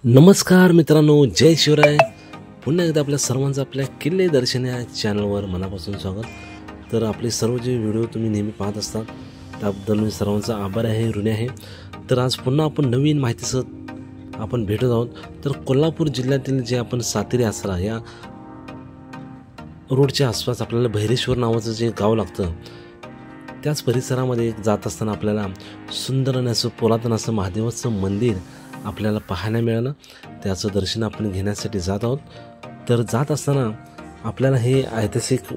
नमस्कार मित्रांनो, जय शिवराय. पुन्हा एकदा आपल्या सर्वांचं आपल्या किल्ले दर्शन या चॅनलवर मनापासून स्वागत. तर आपले सर्व जे व्हिडिओ तुम्ही नेहमी पाहत असतात त्याबद्दल मी सर्वांचा आभार आहे, ऋणी आहे. तर आज पुन्हा आपण नवीन माहितीसह आपण भेटत आहोत. तर कोल्हापूर जिल्ह्यातील जे आपण सातेरी आसरा या रोडच्या आसपास आपल्याला भैरेश्वर नावाचं जे गाव लागतं त्याच परिसरामध्ये जात असताना आपल्याला सुंदर आणि असं पुरातन असं महादेवाचं मंदिर आपल्याला पाहायला मिळालं. त्याचं दर्शन आपण घेण्यासाठी जात आहोत. तर जात असताना आपल्याला हे ऐतिहासिक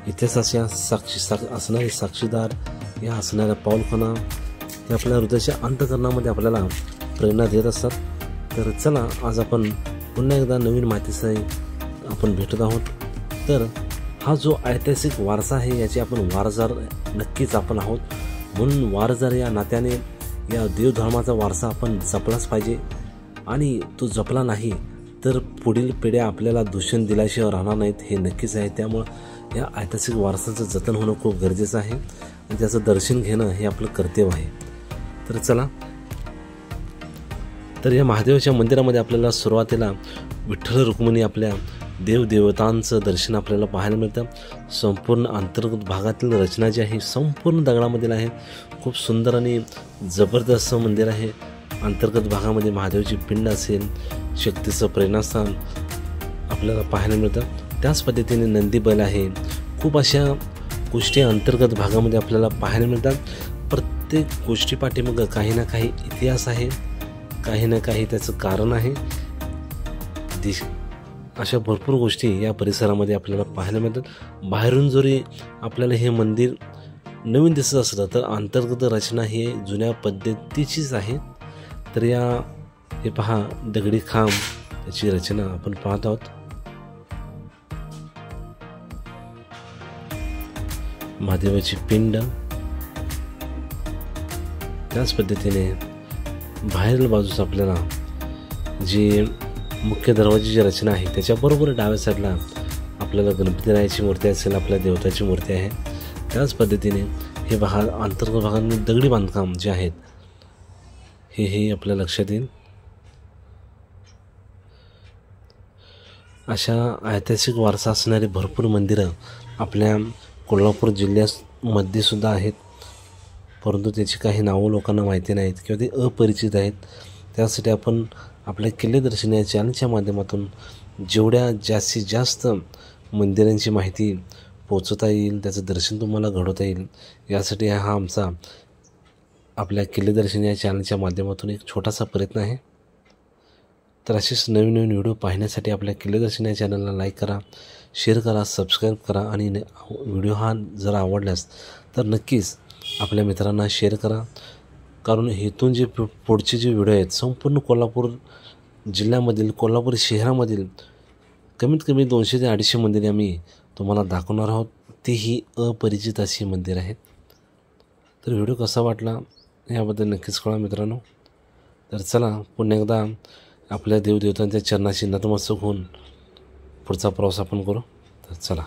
इतिहासाच्या असणारे साक्षीदार या असणाऱ्या पाऊलखाना हे आपल्या हृदयाच्या अंतःकरणामध्ये आपल्याला प्रेरणा देत असतात. तर चला, आज आपण पुन्हा एकदा नवीन माहितीसह आपण भेटत आहोत. तर हा जो ऐतिहासिक वारसा आहे याचे आपण वारसदार नक्कीच आपण आहोत. म्हणून वारसदार या नात्याने या देवधर्माचा वारसा आपण जपलाच पाहिजे. आणि तो जपला नाही तर पुढील पिढ्या आपल्याला दूषण दिल्याशिवाय राहणार नाहीत, हे नक्कीच आहे. त्यामुळं या ऐतिहासिक वारसाचं जतन होणं खूप गरजेचं आहे आणि त्याचं दर्शन घेणं हे आपलं कर्तव्य आहे. तर चला, तर या महादेवाच्या मंदिरामध्ये आपल्याला सुरुवातीला विठ्ठल रुक्मिणी आपल्या देवदेवतांचं दर्शन आपल्याला पाहायला मिळतं. संपूर्ण अंतर्गत भागातील रचना जी आहे संपूर्ण दगडामधील आहे. खूप सुंदर आणि जबरदस्त मंदिर आहे. अंतर्गत भागामध्ये महादेवाची पिंड असेल, शक्तीचं प्रेरणास्थान आपल्याला पाहायला मिळतं. त्याच पद्धतीने नंदी बैल आहे. खूप अशा गोष्टी अंतर्गत भागामध्ये आपल्याला पाहायला मिळतात. प्रत्येक गोष्टी पाठीमागं काही ना काही इतिहास आहे, काही ना काही त्याचं कारण आहे. अशा भरपूर गोष्टी या परिसरामध्ये आपल्याला पाहायला मिळतात. बाहेरून जरी आपल्याला हे मंदिर नवीन दिसत असलं तर अंतर्गत रचना ही जुन्या पद्धतीचीच आहे. तर हे पहा, दगडी खांब याची रचना आपण पाहत आहोत. महादेवाची पिंड, त्याच पद्धतीने बाहेरील बाजूस आपल्याला जी मुख्य दरवाजाची रचना आहे त्याच्याबरोबर डाव्या साईडला आपल्याला गणपतीरायाची मूर्ती असेल, आपल्या देवताची मूर्ती आहे. त्याच पद्धतीने हे भाग अंतर्गत भागांमध्ये दगडी बांधकाम जे आहेत हे आपल्या लक्षात येईल. अशा ऐतिहासिक वारसा असणारी भरपूर मंदिरं आपल्या कोल्हापूर जिल्ह्यामध्ये सुद्धा आहेत, परंतु त्याची काही नावं लोकांना माहिती नाहीत किंवा ते अपरिचित आहेत. त्यासाठी आपण आपल्या किल्ले दर्शन या चॅनलच्या माध्यमातून जेवढ्या जास्तीत जास्त मंदिरांची माहिती पोचवता येईल, त्याचं दर्शन तुम्हाला घडवता येईल, यासाठी हा आमचा आपल्या किल्ले दर्शन या चॅनलच्या माध्यमातून एक छोटासा प्रयत्न आहे. तर असेच नवीन नवीन व्हिडिओ पाहण्यासाठी आपल्या किल्ले दर्शन या चॅनलला लाईक करा, शेअर करा, सबस्क्राईब करा आणि व्हिडिओ हा जर आवडल्यास तर नक्कीच आपल्या मित्रांना शेअर करा. कारण हेतून जे पुढचे जे व्हिडिओ आहेत संपूर्ण कोल्हापूर जिल्ह्यामधील, कोल्हापूर शहरामधील कमीत कमी 200 ते 250 मंदिरे आम्ही तुम्हाला दाखवणार आहोत. तेही अपरिचित अशी मंदिर आहेत. तर व्हिडिओ कसा वाटला याबद्दल नक्कीच कळवा मित्रांनो. तर चला, पुन्हा एकदा आपल्या देवदेवतांच्या चरणाशी नतमस्तक होऊन पुढचा प्रवास आपण करू. तर चला.